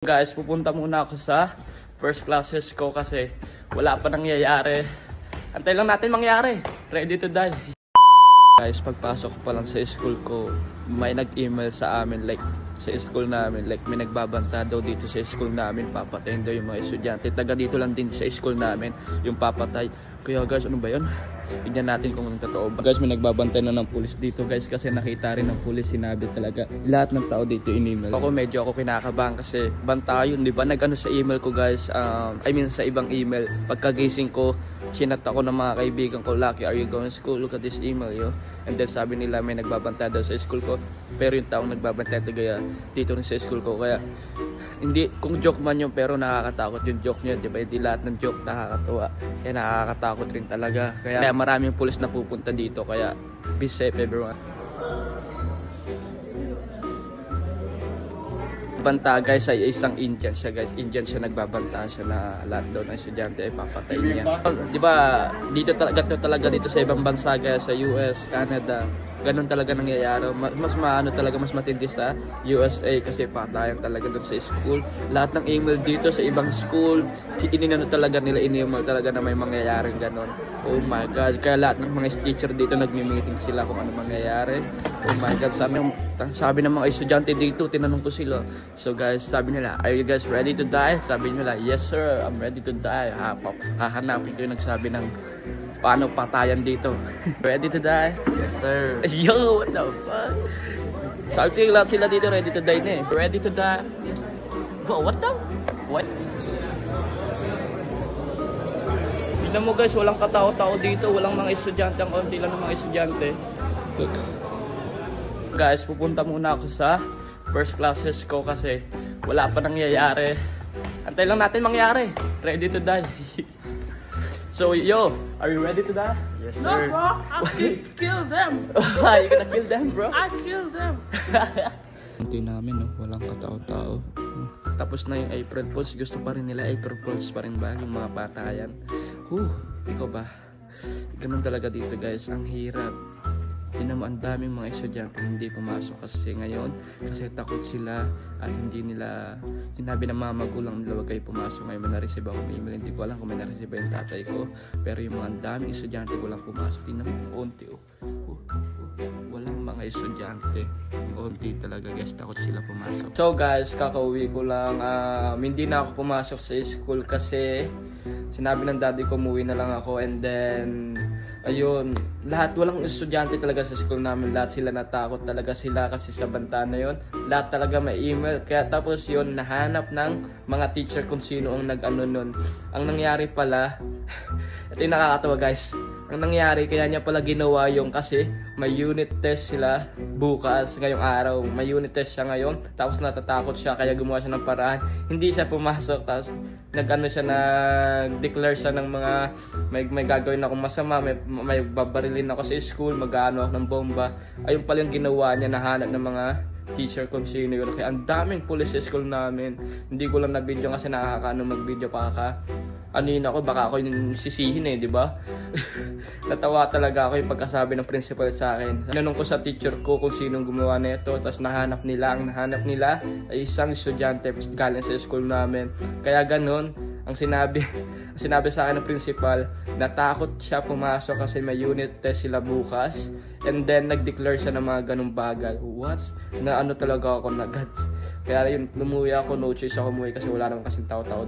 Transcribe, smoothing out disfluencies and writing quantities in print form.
Guys, pupunta muna ako sa first classes ko kasi wala pa nangyayari. Antay lang natin mangyari. Ready to die. Guys, pagpasok ko pa lang sa school ko, may nag-email sa amin like sa school namin, like may nagbabanta daw dito sa school namin, papatayin daw yung mga estudyante. Taga dito lang din sa school namin yung papatay. Kaya guys, ano ba yun? Tignan natin kung anong totoo. Guys, may nagbabantay na ng pulis dito guys kasi nakita rin ng pulis, sinabi talaga lahat ng tao dito in-email. Medyo ako kinakabahan kasi banta yun, di ba? Nag-ano sa email ko guys, I mean sa ibang email. Pagkagising ko, sinat ako ng mga kaibigan ko, Lucky, are you going to school? Look at this email, yo. And then sabi nila may nagbabantay daw sa school ko. Pero yung taong nagbabantay tagaya dito rin sa school ko. Kaya hindi, kung joke man yun, pero nakakatakot yung joke nyo, di ba? Hindi lahat ng joke nakakatawa. Kaya nakakatakot rin talaga. Kaya maraming pulis na pupunta dito. Kaya be safe everyone. Banta guys ay isang Indian siya guys. Indian siya, nagbabanta siya na lahat daw ng estudyante ay papatay niya. Di ba dito talaga dito sa ibang bansa guys, sa US, Canada, ganun talaga nangyayari. Mas maano talaga, mas matindi sa USA kasi patayan talaga doon sa school. Lahat ng email dito sa ibang school, ininano talaga nila, email talaga na may mangyayaring ganun. Oh my god, kaya lahat ng mga teacher dito nagmi-meeting sila kung ano mangyayari. Oh my god, sabi ng mga estudyante dito, tinanong ko sila. So guys, sabi nila, are you guys ready to die? Sabi nila, yes sir, I'm ready to die. Hahanapin ko yung nagsabi ng paano patayan dito. Ready to die? Yes sir. Yo, what the fuck? Sabi sila dito, ready to die na eh. Ready to die? Yes. Bro, what the? What? Tignan mo guys, walang katao-tao dito, walang mga estudyante, ang konti lang ng mga estudyante. Look. Guys, pupunta muna ako sa first classes ko kasi wala pa nangyayari. Antay lang natin mangyari. Ready to die. So, yo, are you ready to die? Yes, sir. No, bro. I'll kill them. You gonna kill them, bro? I kill them. Hindi namin, no? Walang katao-tao. Tapos na yung April Fools. Gusto pa rin nila April Fools pa rin ba? Yung mga patayan. Ikaw ba? Ganun talaga dito, guys. Ang hirap. Ang daming mga estudyante hindi pumasok kasi ngayon kasi takot sila at hindi nila sinabi ng mga magulang nila wag kayo pumasok. Ngayon may na-receive akong email, hindi ko alam kung may na-receive yung tatay ko, pero yung mga daming estudyante walang pumasok. Tingnan mo, konti walang mga estudyante, konti talaga guys, takot sila pumasok. So guys, kakauwi ko lang, hindi na ako pumasok sa school kasi sinabi ng daddy ko umuwi na lang ako. And then ayun, lahat walang estudyante talaga sa school namin, lahat sila natakot talaga sila kasi sa banta na yun, lahat talaga may email. Kaya tapos yun, nahanap ng mga teacher kung sino ang nag-ano nun. Ang nangyari pala ito yung nakakatawa guys, ang nangyari kaya niya pala ginawa yung kasi may unit test sila bukas, ngayong araw may unit test siya ngayon, tapos natatakot siya kaya gumawa siya ng paraan, hindi siya pumasok. Tapos nag-ano siya, nag-declare siya ng mga may gagawin akong masama, may babarilin ako sa school, mag-ano ako ng bomba. Ayun pala yung ginawa niya, nahanap ng mga teacher kung sino yun. Kaya ang daming police sa school namin. Hindi ko lang na video kasi nakakaano mag-video pa ano yun ako, baka ako yung sisihin eh, di ba? Natawa talaga ako yung pagkasabi ng principal sa akin. Nanong ko sa teacher ko kung sinong gumawa nito, tapos nahanap nila ay isang estudyante galing sa school namin. Kaya ganun, ang sinabi sa akin ng principal, natakot siya pumasok kasi may unit test sila bukas. And then nag-declare siya ng mga ganung bagay. What? Na ano talaga ako nagad. Kaya yun, lumuwi ako, no choice ako umuwi kasi wala naman kasing tao-tao.